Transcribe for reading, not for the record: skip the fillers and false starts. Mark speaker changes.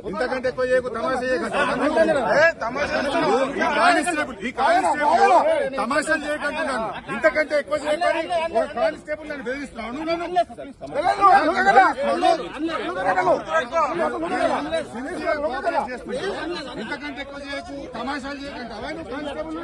Speaker 1: ఇంతకంటే ఎక్కువ చేయకు తమాషాలు చేయకంటున్నాను. ఇంతకంటే ఎక్కువ చేయకని కానిస్టేబుల్ నన్ను బెదిరిస్తున్నాను. ఇంతకంటే ఎక్కువ చేయకు, తమాషాలు చేయకండి. అవన్నీ కానిస్టేబుల్